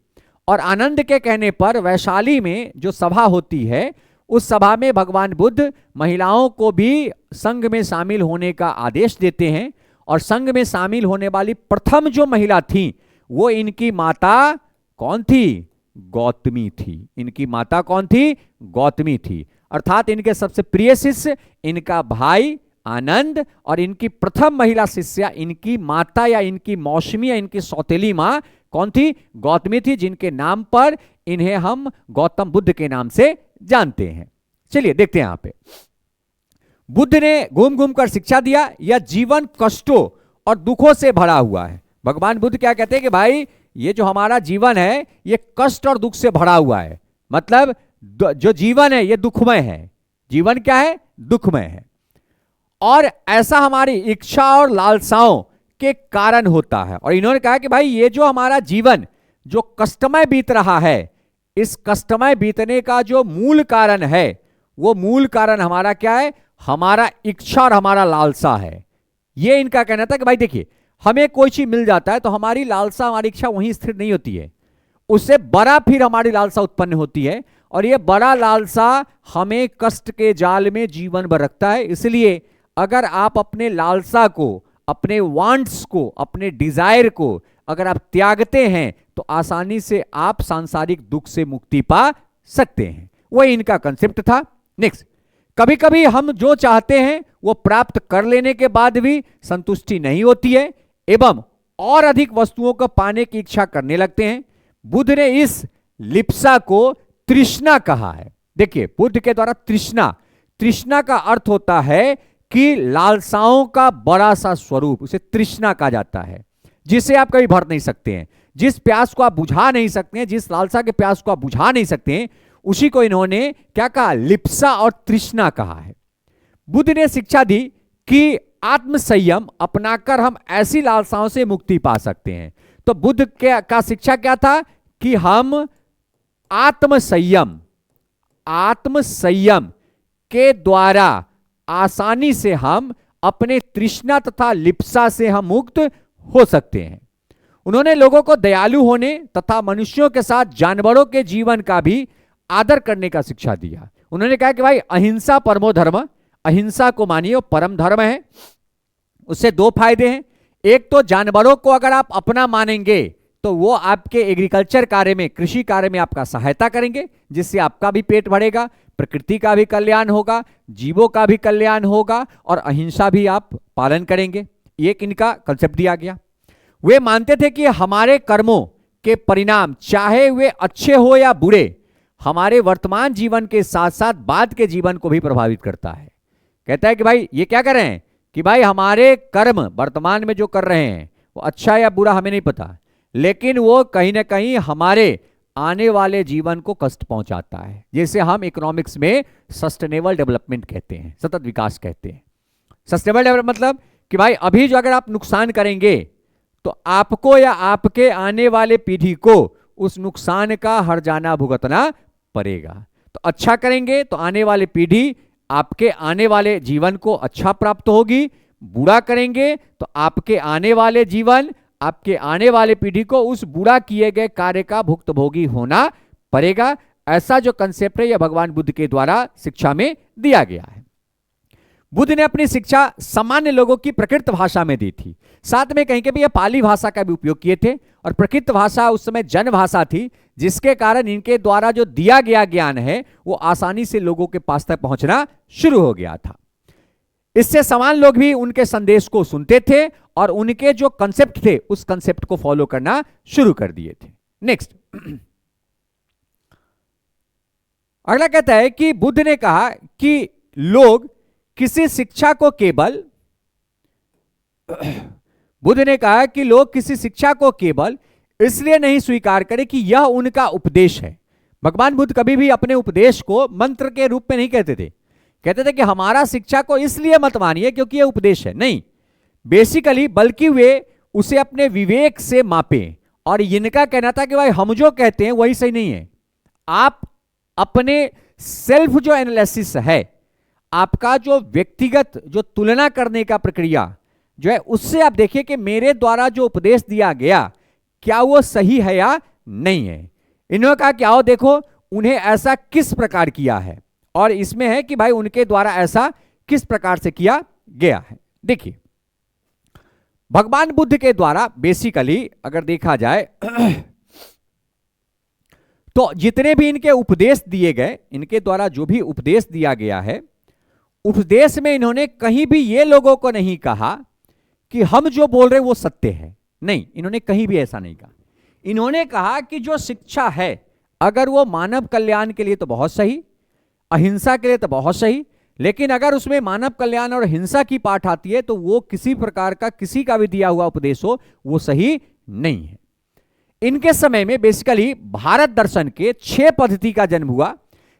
और आनंद के कहने पर वैशाली में जो सभा होती है, उस सभा में भगवान बुद्ध महिलाओं को भी संघ में शामिल होने का आदेश देते हैं। और संघ में शामिल होने वाली प्रथम जो महिला थी वो इनकी माता कौन थी? गौतमी थी। इनकी माता कौन थी? गौतमी थी। अर्थात इनके सबसे प्रिय शिष्य इनका भाई आनंद और इनकी प्रथम महिला शिष्या इनकी माता या इनकी मौसमी या इनकी सौतेली मां कौन थी? गौतमी थी, जिनके नाम पर इन्हें हम गौतम बुद्ध के नाम से जानते हैं। चलिए देखते हैं यहां पे। बुद्ध ने घूम घूम कर शिक्षा दिया, यह जीवन कष्टों और दुखों से भरा हुआ है। भगवान बुद्ध क्या कहते हैं कि भाई ये जो हमारा जीवन है ये कष्ट और दुख से भरा हुआ है। मतलब जो जीवन है ये दुखमय है। जीवन क्या है? दुखमय है। और ऐसा हमारी इच्छा और लालसाओं के कारण होता है। और इन्होंने कहा कि भाई ये जो हमारा जीवन जो कष्टमय बीत रहा है, इस कष्टमय बीतने का जो मूल कारण है, वो मूल कारण हमारा क्या है? हमारा इच्छा और हमारा लालसा है। ये इनका कहना था कि भाई देखिए, हमें कोई चीज मिल जाता है तो हमारी लालसा हमारी इच्छा वहीं स्थिर नहीं होती है, उससे बड़ा फिर हमारी लालसा उत्पन्न होती है। और ये बड़ा लालसा हमें कष्ट के जाल में जीवन भर रखता है। इसलिए अगर आप अपने लालसा को, अपने वांट्स को, अपने डिजायर को अगर आप त्यागते हैं तो आसानी से आप सांसारिक दुख से मुक्ति पा सकते हैं। वही इनका कंसेप्ट था। नेक्स्ट, कभी कभी हम जो चाहते हैं वो प्राप्त कर लेने के बाद भी संतुष्टि नहीं होती है एवं और अधिक वस्तुओं को पाने की इच्छा करने लगते हैं। बुद्ध ने इस लिप्सा को तृष्णा कहा है। देखिए, बुद्ध के द्वारा तृष्णा का अर्थ होता है कि लालसाओं का बड़ा सा स्वरूप, उसे तृष्णा कहा जाता है, जिसे आप कभी भर नहीं सकते हैं, जिस प्यास को आप बुझा नहीं सकते हैं, जिस लालसा के प्यास को आप बुझा नहीं सकते हैं, उसी को इन्होंने क्या कहा? लिप्सा और तृष्णा कहा है। बुद्ध ने शिक्षा दी कि आत्म संयम अपनाकर हम ऐसी लालसाओं से मुक्ति पा सकते हैं। तो बुद्ध का शिक्षा क्या था कि हम आत्म संयम के द्वारा आसानी से हम अपने तृष्णा तथा लिप्सा से हम मुक्त हो सकते हैं। उन्होंने लोगों को दयालु होने तथा मनुष्यों के साथ जानवरों के जीवन का भी आदर करने का शिक्षा दिया। उन्होंने कहा कि भाई अहिंसा परमो धर्म, अहिंसा को मानिए, परम धर्म है। उससे दो फायदे हैं। एक तो जानवरों को अगर आप अपना मानेंगे तो वो आपके एग्रीकल्चर कार्य में, कृषि कार्य में आपका सहायता करेंगे, जिससे आपका भी पेट भरेगा, प्रकृति का भी कल्याण होगा, जीवों का भी कल्याण होगा और अहिंसा भी आप पालन करेंगे। एक इनका कंसेप्ट दिया गया। वे मानते थे कि हमारे कर्मों के परिणाम, चाहे वे अच्छे हो या बुरे, हमारे वर्तमान जीवन के साथ साथ बाद के जीवन को भी प्रभावित करता है। कहता है कि भाई ये क्या कर रहे हैं कि भाई हमारे कर्म वर्तमान में जो कर रहे हैं वो अच्छा या बुरा हमें नहीं पता, लेकिन वो कहीं ना कहीं हमारे आने वाले जीवन को कष्ट पहुंचाता है। जैसे हम इकोनॉमिक्स में सस्टेनेबल डेवलपमेंट कहते हैं, सतत विकास कहते हैं। सस्टेनेबल डेवलपमेंट मतलब कि भाई अभी जो अगर आप नुकसान करेंगे तो आपको या आपके आने वाले पीढ़ी को उस नुकसान का हर्जाना भुगतना पड़ेगा। तो अच्छा करेंगे तो आने वाली पीढ़ी, आपके आने वाले जीवन को अच्छा प्राप्त होगी। बुरा करेंगे तो आपके आने वाले जीवन, आपके आने वाले पीढ़ी को उस बुरा किए गए कार्य का भुक्तभोगी होना पड़ेगा। ऐसा जो कंसेप्ट है यह भगवान बुद्ध के द्वारा शिक्षा में दिया गया है। बुद्ध ने अपनी शिक्षा सामान्य लोगों की प्रकृत भाषा में दी थी। साथ में कहीं कहीं यह पाली भाषा का भी उपयोग किए थे। और प्रकृत भाषा उस समय जन भाषा थी, जिसके कारण इनके द्वारा जो दिया गया ज्ञान है वो आसानी से लोगों के पास तक पहुंचना शुरू हो गया था। इससे समान लोग भी उनके संदेश को सुनते थे और उनके जो कंसेप्ट थे उस कंसेप्ट को फॉलो करना शुरू कर दिए थे। नेक्स्ट, अगला कहता है कि बुद्ध ने कहा कि लोग किसी शिक्षा को केवल बुद्ध ने कहा कि लोग किसी शिक्षा को केवल इसलिए नहीं स्वीकार करें कि यह उनका उपदेश है। भगवान बुद्ध कभी भी अपने उपदेश को मंत्र के रूप में नहीं कहते थे। कहते थे कि हमारा शिक्षा को इसलिए मत मानिए क्योंकि यह उपदेश है, नहीं, बेसिकली, बल्कि वे उसे अपने विवेक से मापें। और इनका कहना था कि भाई हम जो कहते हैं वही सही नहीं है, आप अपने सेल्फ जो एनालिसिस है, आपका जो व्यक्तिगत जो तुलना करने का प्रक्रिया जो है, उससे आप देखिए कि मेरे द्वारा जो उपदेश दिया गया क्या वो सही है या नहीं है। इन्होंने कहा कि आओ देखो उन्हें ऐसा किस प्रकार किया है, और इसमें है कि भाई उनके द्वारा ऐसा किस प्रकार से किया गया है। देखिए भगवान बुद्ध के द्वारा बेसिकली अगर देखा जाए तो जितने भी इनके उपदेश दिए गए, इनके द्वारा जो भी उपदेश दिया गया है, उपदेश में इन्होंने कहीं भी ये लोगों को नहीं कहा कि हम जो बोल रहे वो सत्य है, नहीं, इन्होंने कहीं भी ऐसा नहीं कहा। इन्होंने कहा कि जो शिक्षा है अगर वो मानव कल्याण के लिए तो बहुत सही, अहिंसा के लिए तो बहुत सही, लेकिन अगर उसमें मानव कल्याण और हिंसा की पाठ आती है तो वो किसी प्रकार का किसी का भी दिया हुआ उपदेश हो वो सही नहीं है। इनके समय में बेसिकली भारत दर्शन के 6 पद्धति का जन्म हुआ,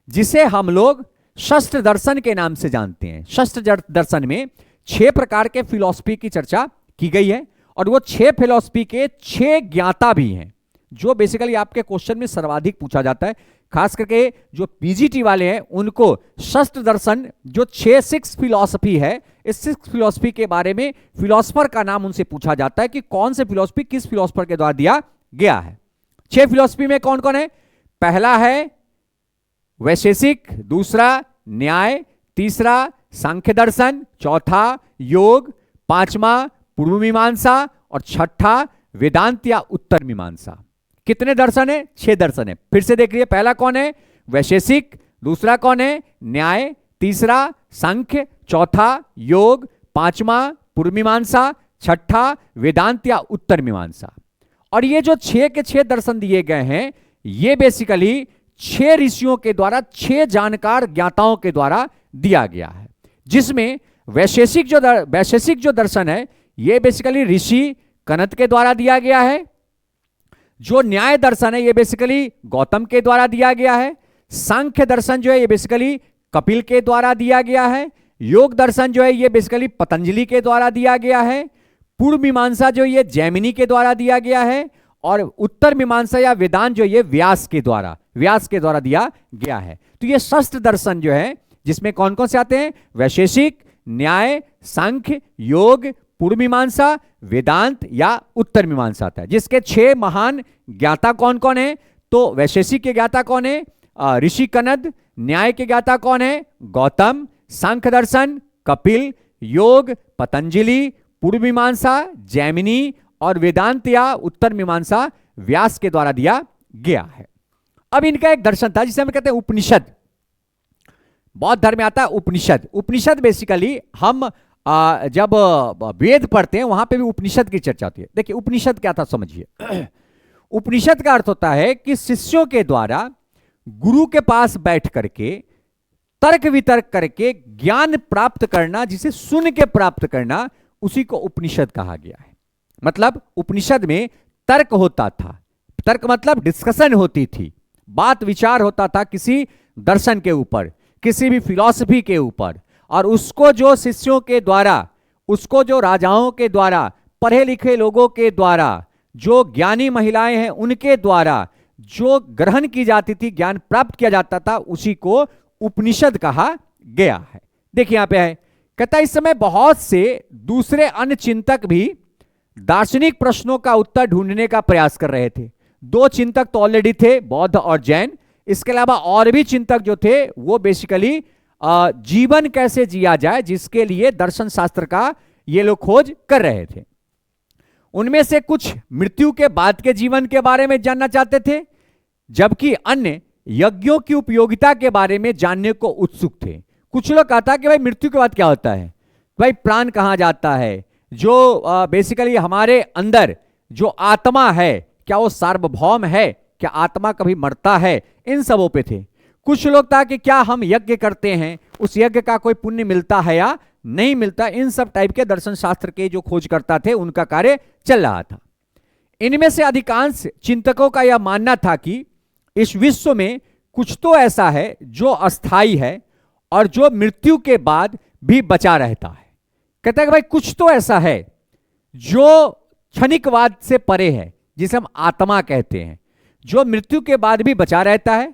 जिसे हम लोग शस्त्र दर्शन के नाम से जानते हैं। शस्त्र दर्शन में 6 प्रकार के फिलॉसफी की चर्चा की गई है, और वो 6 फिलॉसफी के 6 ज्ञाता भी हैं, जो बेसिकली आपके क्वेश्चन में सर्वाधिक पूछा जाता है। खास करके जो पीजीटी वाले हैं उनको शस्त्र दर्शन जो 6 फिलॉसफी है, इस 6 फिलॉसफी के बारे में फिलॉसफर का नाम उनसे पूछा जाता है कि कौन से फिलॉसफी किस फिलॉसफर के द्वारा दिया गया है। 6 फिलॉसफी में कौन कौन है? पहला है वैशेषिक, दूसरा न्याय, तीसरा सांख्य दर्शन, चौथा योग, पांचवा पूर्व मीमांसा और छठा वेदांत या उत्तर मीमांसा। कितने दर्शन है? 6 दर्शन है। फिर से देख लीजिए, पहला कौन है? वैशेषिक, दूसरा कौन है? न्याय, तीसरा सांख्य, चौथा योग, पांचवा पूर्व मीमांसा, छठा वेदांत या उत्तर मीमांसा। और ये जो 6 के 6 दर्शन दिए गए हैं, ये बेसिकली 6 ऋषियों के द्वारा, 6 जानकार ज्ञाताओं के द्वारा दिया गया है, जिसमें वैशेषिक जो दर्शन है ये बेसिकली ऋषि कनद के द्वारा दिया गया है। जो न्याय दर्शन है ये बेसिकली गौतम के द्वारा दिया गया है। सांख्य दर्शन जो है ये बेसिकली कपिल के द्वारा दिया गया है। योग दर्शन जो है ये बेसिकली पतंजलि के द्वारा दिया गया है। पूर्व मीमांसा जो ये जैमिनी के द्वारा दिया गया है, और उत्तर मीमांसा या वेदांत जो ये व्यास के द्वारा दिया गया है। तो ये शस्त्र दर्शन जो है, जिसमें कौन कौन से आते हैं? वैशेषिक, न्याय, सांख्य, योग, पूर्व मीमांसा, वेदांत या उत्तर मीमांसा आता है। जिसके 6 महान ज्ञाता कौन कौन है? तो वैशेषिक के ज्ञाता कौन है? ऋषि कनद। न्याय के ज्ञाता कौन है? गौतम। सांख्य दर्शन कपिल, योग पतंजलि, पूर्व मीमांसा जैमिनी, और वेदांत या उत्तर मीमांसा व्यास के द्वारा दिया गया है। अब इनका एक दर्शन था जिसे हम कहते हैं उपनिषद। बौद्ध धर्म में आता है उपनिषद। उपनिषद बेसिकली हम जब वेद पढ़ते हैं वहां पे भी उपनिषद की चर्चा होती है। देखिए उपनिषद क्या था समझिए। उपनिषद का अर्थ होता है कि शिष्यों के द्वारा गुरु के पास बैठ करके तर्क वितर्क करके ज्ञान प्राप्त करना, जिसे सुन के प्राप्त करना, उसी को उपनिषद कहा गया है। मतलब उपनिषद में तर्क होता था। तर्क मतलब डिस्कशन होती थी, बात विचार होता था किसी दर्शन के ऊपर, किसी भी फिलॉसफी के ऊपर, और उसको जो शिष्यों के द्वारा, उसको जो राजाओं के द्वारा, पढ़े लिखे लोगों के द्वारा, जो ज्ञानी महिलाएं हैं उनके द्वारा जो ग्रहण की जाती थी, ज्ञान प्राप्त किया जाता था, उसी को उपनिषद कहा गया है। देखिए यहां पे है, कहता है इस समय बहुत से दूसरे अन्य चिंतक भी दार्शनिक प्रश्नों का उत्तर ढूंढने का प्रयास कर रहे थे। 2 चिंतक तो ऑलरेडी थे, बौद्ध और जैन। इसके अलावा और भी चिंतक जो थे वो बेसिकली जीवन कैसे जिया जाए, जिसके लिए दर्शन शास्त्र का ये लोग खोज कर रहे थे। उनमें से कुछ मृत्यु के बाद के जीवन के बारे में जानना चाहते थे, जबकि अन्य यज्ञों की उपयोगिता के बारे में जानने को उत्सुक थे। कुछ लोग कहता कि भाई मृत्यु के बाद क्या होता है, भाई प्राण कहां जाता है, जो बेसिकली हमारे अंदर जो आत्मा है क्या वो सार्वभौम है, क्या आत्मा कभी मरता है, इन सबों पे थे। कुछ लोग था कि क्या हम यज्ञ करते हैं, उस यज्ञ का कोई पुण्य मिलता है या नहीं मिलता, इन सब टाइप के दर्शन शास्त्र के जो खोजकर्ता थे उनका कार्य चल रहा था। इनमें से अधिकांश चिंतकों का यह मानना था कि इस विश्व में कुछ तो ऐसा है जो अस्थाई है और जो मृत्यु के बाद भी बचा रहता है। कहता है कि भाई कुछ तो ऐसा है जो क्षणिकवाद से परे है, जिसे हम आत्मा कहते हैं, जो मृत्यु के बाद भी बचा रहता है।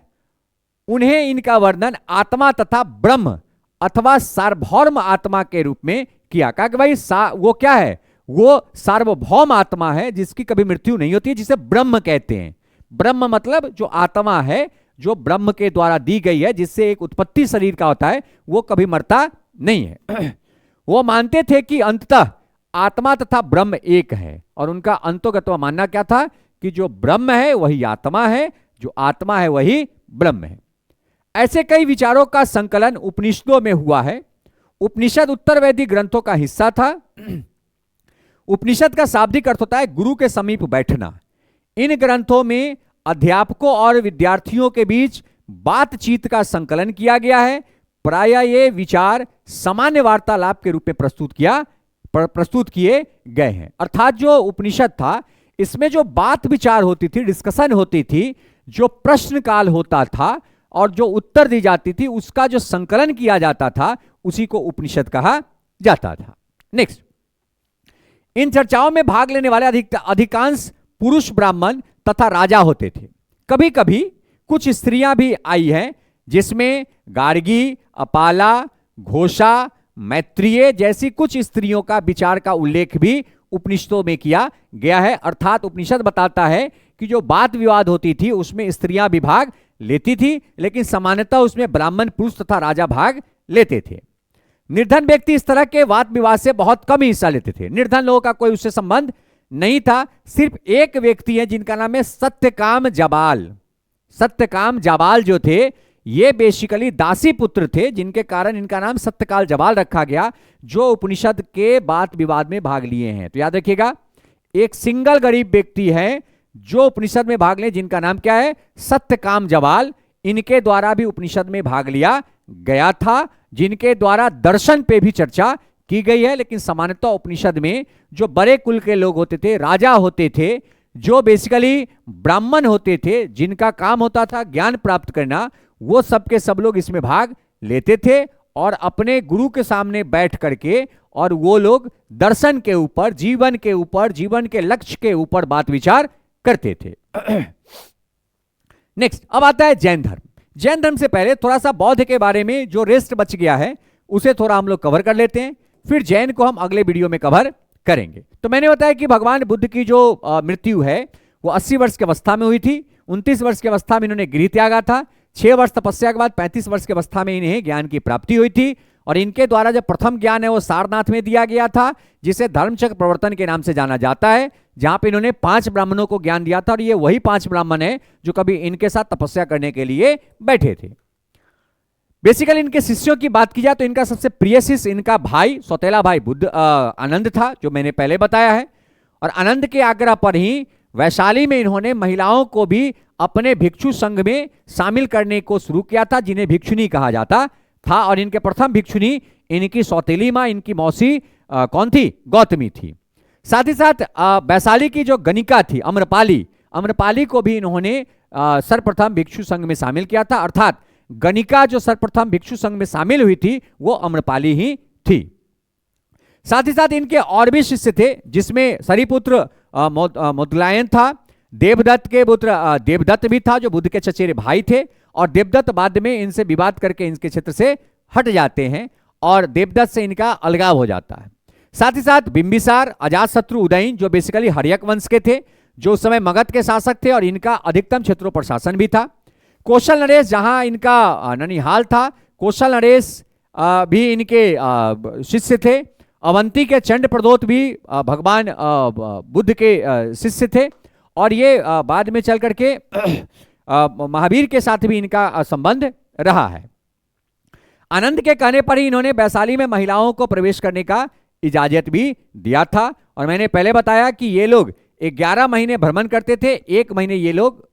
उन्हें इनका वर्णन आत्मा तथा ब्रह्म अथवा सार्वभौम आत्मा के रूप में किया। कहा कि भाई वो क्या है, वो सार्वभौम आत्मा है जिसकी कभी मृत्यु नहीं होती है, जिसे ब्रह्म कहते हैं। ब्रह्म मतलब जो आत्मा है जो ब्रह्म के द्वारा दी गई है, जिससे एक उत्पत्ति शरीर का होता है, वो कभी मरता नहीं है। वो मानते थे कि अंततः आत्मा तथा ब्रह्म एक है, और उनका अंतोगत्व मानना क्या था कि जो ब्रह्म है वही आत्मा है, जो आत्मा है वही ब्रह्म है। ऐसे कई विचारों का संकलन उपनिषदों में हुआ है। उपनिषद उत्तर वैदिक ग्रंथों का हिस्सा था। उपनिषद का शाब्दिक अर्थ होता है गुरु के समीप बैठना। इन ग्रंथों में अध्यापकों और विद्यार्थियों के बीच बातचीत का संकलन किया गया है। प्रायः ये विचार सामान्य वार्तालाप के रूप में प्रस्तुत किए गए हैं। अर्थात जो उपनिषद था इसमें जो बात विचार होती थी, डिस्कशन होती थी, जो प्रश्न काल होता था और जो उत्तर दी जाती थी, उसका जो संकलन किया जाता था उसी को उपनिषद कहा जाता था। नेक्स्ट, इन चर्चाओं में भाग लेने वाले अधिकांश पुरुष ब्राह्मण तथा राजा होते थे। कभी कभी कुछ स्त्रियां भी आई हैं, जिसमें गार्गी, अपाला, घोषा, मैत्रेय जैसी कुछ स्त्रियों का विचार का उल्लेख भी उपनिषदों में किया गया है। अर्थात उपनिषद बताता है कि जो वाद विवाद होती थी उसमें स्त्रियां भी भाग लेती थी, लेकिन सामान्यतः उसमें ब्राह्मण, पुरुष तथा राजा भाग लेते थे। निर्धन व्यक्ति इस तरह के वाद विवाद से बहुत कम हिस्सा लेते थे। निर्धन लोगों का कोई उससे संबंध नहीं था। सिर्फ एक व्यक्ति है जिनका नाम है सत्यकाम जाबाल। सत्यकाम जाबाल जो थे ये बेसिकली दासी पुत्र थे, जिनके कारण इनका नाम सत्यकाल जाबाल रखा गया, जो उपनिषद के वाद विवाद में भाग लिए हैं। तो याद रखिएगा, एक सिंगल गरीब व्यक्ति है जो उपनिषद में भाग ले, जिनका नाम क्या है, सत्यकाम जाबाल। इनके द्वारा भी उपनिषद में भाग लिया गया था, जिनके द्वारा दर्शन पे भी चर्चा की गई है। लेकिन सामान्यतः उपनिषद में जो बड़े कुल के लोग होते थे, राजा होते थे, जो बेसिकली ब्राह्मण होते थे, जिनका काम होता था ज्ञान प्राप्त करना, वो सब के सब लोग इसमें भाग लेते थे और अपने गुरु के सामने बैठ करके और वो लोग दर्शन के ऊपर, जीवन के ऊपर, जीवन के लक्ष्य के ऊपर बात विचार करते थे। नेक्स्ट, अब आता है जैन धर्म। जैन धर्म से पहले थोड़ा सा बौद्ध के बारे में जो रेस्ट बच गया है उसे थोड़ा हम लोग कवर कर लेते हैं, फिर जैन को हम अगले वीडियो में कवर करेंगे। तो मैंने बताया कि भगवान बुद्ध की जो मृत्यु है वो 80 वर्ष की अवस्था में हुई थी। 29 वर्ष की अवस्था में इन्होंने गृह त्यागा था। 6 वर्ष तपस्या के बाद 35 वर्ष की अवस्था में इन्हें ज्ञान की प्राप्ति हुई थी, और इनके द्वारा जो प्रथम ज्ञान है वो सारनाथ में दिया गया था, जिसे धर्मचक्र प्रवर्तन के नाम से जाना जाता है, जहां पे इन्होंने 5 ब्राह्मणों को ज्ञान दिया था। और ये वही 5 ब्राह्मण है जो कभी इनके साथ तपस्या करने के लिए बैठे थे। बेसिकली इनके शिष्यों की बात की जाए तो इनका सबसे प्रिय शिष्य इनका भाई, सौतेला भाई बुद्ध आनंद था, जो मैंने पहले बताया है। और आनंद के आग्रह पर ही वैशाली में इन्होंने महिलाओं को भी अपने भिक्षु संघ में शामिल करने को शुरू किया था, जिन्हें भिक्षुनी कहा जाता था। और इनके प्रथम भिक्षुनी इनकी सौतेली माँ, इनकी मौसी कौन थी, गौतमी थी। साथ ही साथ वैशाली की जो गणिका थी अम्रपाली को भी इन्होंने सर्वप्रथम भिक्षु संघ में शामिल किया था। अर्थात गणिका जो सर्वप्रथम भिक्षु संघ में शामिल हुई थी वो अम्रपाली ही थी। साथ ही साथ इनके और भी शिष्य थे, जिसमें सरिपुत्र मोदलायन था, देवदत्त के पुत्र देवदत्त भी था, जो बुद्ध के चचेरे भाई थे। और देवदत्त बाद में इनसे विवाद करके इनके क्षेत्र से हट जाते हैं और देवदत्त से इनका अलगाव हो जाता है। साथ ही साथ बिंबिसार, अजातशत्रु, उदयन, जो बेसिकली हर्यक वंश के थे, जो उस समय मगध के शासक थे और इनका अधिकतम क्षेत्रों पर शासन भी था। कौशल नरेश, जहां इनका ननिहाल था, कौशल नरेश भी इनके शिष्य थे। अवंती के चंड प्रदोत भी भगवान बुद्ध के शिष्य थे, और ये बाद में चल करके महावीर के साथ भी इनका संबंध रहा है। आनंद के कहने पर ही इन्होंने वैशाली में महिलाओं को प्रवेश करने का इजाजत भी दिया था। और मैंने पहले बताया कि ये लोग 11 महीने भ्रमण करते थे, 1 महीने ये लोग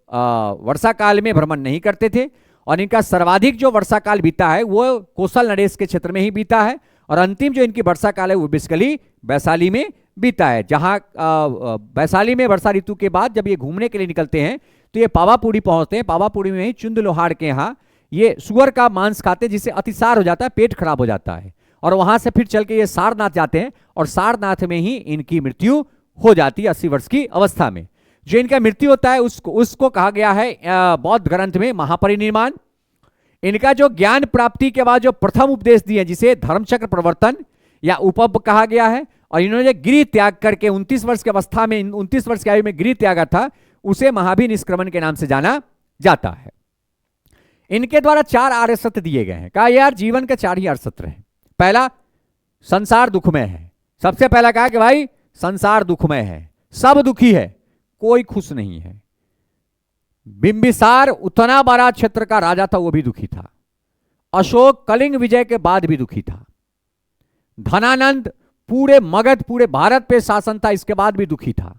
वर्षा काल में भ्रमण नहीं करते थे। और इनका सर्वाधिक जो वर्षा काल बीता है वो कोसल नरेश के क्षेत्र में ही बीता है, और अंतिम जो इनकी वर्षा काल है वो बेसिकली वैशाली में बीता है, जहां वैशाली में वर्षा ऋतु के बाद जब ये घूमने के लिए निकलते हैं तो ये पावापुरी पहुंचते हैं। पावापुरी में ही चुंद लोहार के यहाँ ये सुअर का मांस खाते हैं, जिससे अतिसार हो जाता है, पेट खराब हो जाता है, और वहां से फिर चल के ये सारनाथ जाते हैं, और सारनाथ में ही इनकी मृत्यु हो जाती है 80 वर्ष की अवस्था में। जो इनका मृत्यु होता है उसको कहा गया है बौद्ध ग्रंथ में महापरिनिर्वाण। इनका जो ज्ञान प्राप्ति के बाद जो प्रथम उपदेश दिए, जिसे धर्मचक्र प्रवर्तन या उपब कहा गया है, और इन्होंने गिरि त्याग करके 29 वर्ष की अवस्था में 29 वर्ष की आयु में गिरि त्यागा था, उसे महावीर निष्क्रमण के नाम से जाना जाता है। इनके द्वारा 4 आर्य सत्य दिए गए हैं। कहा यार जीवन के 4 ही आर्य सत्य हैं। पहला, संसार दुखमय है। सबसे पहला कहा कि भाई संसार दुखमय है, सब दुखी है, कोई खुश नहीं है। बिंबिसार उतना बड़ा क्षेत्र का राजा था, वो भी दुखी था। अशोक कलिंग विजय के बाद भी दुखी था। धनानंद पूरे मगध पूरे भारत पे शासन था, इसके बाद भी दुखी था।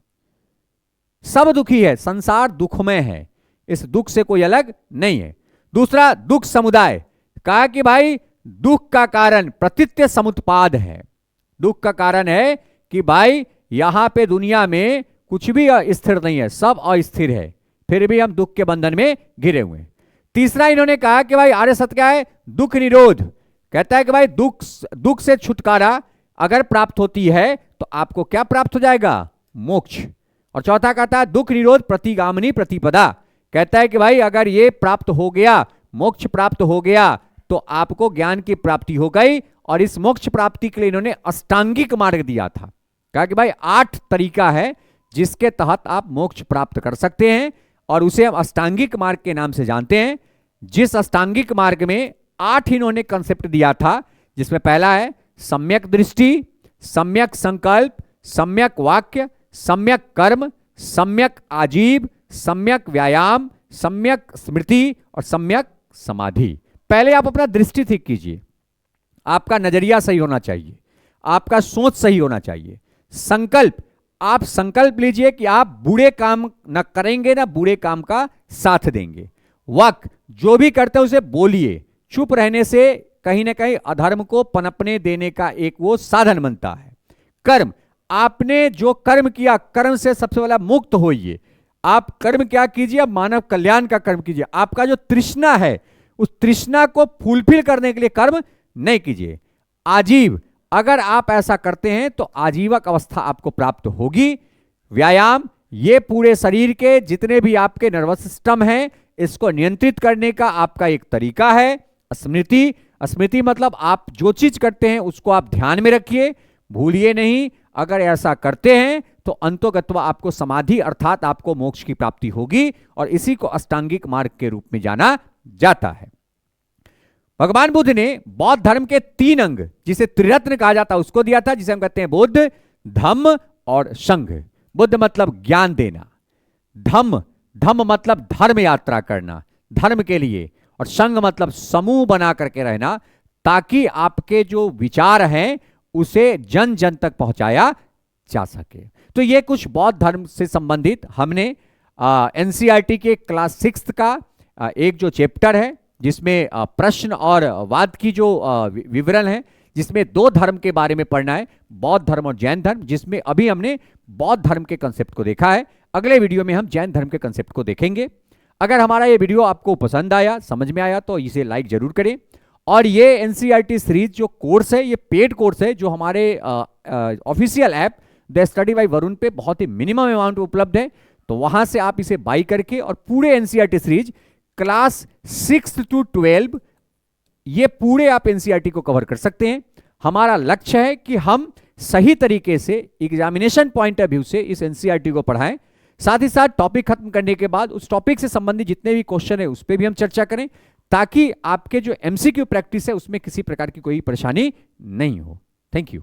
सब दुखी है, संसार दुखमय है, इस दुख से कोई अलग नहीं है। दूसरा, दुख समुदाय। कहा कि भाई दुख का कारण प्रतीत्य समुत्पाद है। दुख का कारण है कि भाई यहां पे दुनिया में कुछ भी स्थिर नहीं है, सब अस्थिर है, फिर भी हम दुख के बंधन में घिरे हुए हैं। तीसरा इन्होंने कहा कि भाई आर्य सत्य क्या है? दुख निरोध। कहता है कि भाई दुख से छुटकारा अगर प्राप्त होती है तो आपको क्या प्राप्त हो जाएगा? मोक्ष। और चौथा कहता है दुख निरोध प्रतिगामिनी प्रतिपदा। कहता है कि भाई अगर ये प्राप्त हो गया, मोक्ष प्राप्त हो गया, तो आपको ज्ञान की प्राप्ति हो गई। और इस मोक्ष प्राप्ति के लिए इन्होंने अष्टांगिक मार्ग दिया था। कहा कि भाई 8 तरीका है जिसके तहत आप मोक्ष प्राप्त कर सकते हैं, और उसे हम अष्टांगिक मार्ग के नाम से जानते हैं। जिस अष्टांगिक मार्ग में 8 इन्होंने कंसेप्ट दिया था, जिसमें पहला है सम्यक दृष्टि, सम्यक संकल्प, सम्यक वाक्य, सम्यक कर्म, सम्यक आजीव, सम्यक व्यायाम, सम्यक स्मृति और सम्यक समाधि। पहले आप अपना दृष्टि ठीक कीजिए, आपका नजरिया सही होना चाहिए, आपका सोच सही होना चाहिए। संकल्प, आप संकल्प लीजिए कि आप बुरे काम न करेंगे, ना बुरे काम का साथ देंगे। वाक्य, जो भी करते हैं उसे बोलिए, चुप रहने से कहीं ना कहीं अधर्म को पनपने देने का एक वो साधन बनता है। कर्म, आपने जो कर्म किया, कर्म से सबसे पहले मुक्त होइए। आप कर्म क्या कीजिए? आप मानव कल्याण का कर्म कीजिए। आपका जो तृष्णा है, उस तृष्णा को फुलफिल करने के लिए कर्म नहीं कीजिए। आजीव, अगर आप ऐसा करते हैं तो आजीवक अवस्था आपको प्राप्त होगी। व्यायाम, ये पूरे शरीर के जितने भी आपके नर्वस सिस्टम हैं, इसको नियंत्रित करने का आपका एक तरीका है। स्मृति, स्मृति मतलब आप जो चीज करते हैं उसको आप ध्यान में रखिए, भूलिए नहीं। अगर ऐसा करते हैं तो अंतोगत्वा आपको समाधि अर्थात आपको मोक्ष की प्राप्ति होगी, और इसी को अष्टांगिक मार्ग के रूप में जाना जाता है। भगवान बुद्ध ने बौद्ध धर्म के 3 अंग, जिसे त्रिरत्न कहा जाता है, उसको दिया था, जिसे हम कहते हैं बुद्ध, धम्म और संघ। बुद्ध मतलब ज्ञान देना, धम्म मतलब धर्म यात्रा करना धर्म के लिए, और संघ मतलब समूह बना करके रहना, ताकि आपके जो विचार हैं उसे जन जन तक पहुंचाया जा सके। तो ये कुछ बौद्ध धर्म से संबंधित हमने एनसीईआरटी के क्लास 6 का एक जो चैप्टर है, जिसमें प्रश्न और वाद की जो विवरण है, जिसमें 2 धर्म के बारे में पढ़ना है, बौद्ध धर्म और जैन धर्म, जिसमें अभी हमने बौद्ध धर्म के कंसेप्ट को देखा है। अगले वीडियो में हम जैन धर्म के कंसेप्ट को देखेंगे। अगर हमारा ये वीडियो आपको पसंद आया, समझ में आया, तो इसे लाइक जरूर करें। और ये एनसीईआरटी सीरीज जो कोर्स है, ये पेड कोर्स है, जो हमारे official app the study bye Varun पे बहुत ही मिनिमम अमाउंट उपलब्ध है। तो वहां से आप इसे बाई करके और पूरे एनसीईआरटी सीरीज क्लास 6 to 12 ये पूरे आप एनसीईआरटी को कवर कर सकते हैं। हमारा लक्ष्य है कि हम सही तरीके से एग्जामिनेशन पॉइंट ऑफ व्यू से इस एनसीईआरटी को पढ़ाएं, साथ ही साथ टॉपिक खत्म करने के बाद उस टॉपिक से संबंधित जितने भी क्वेश्चन है उस पर भी हम चर्चा करें, ताकि आपके जो एमसीक्यू प्रैक्टिस है उसमें किसी प्रकार की कोई परेशानी नहीं हो। Thank you.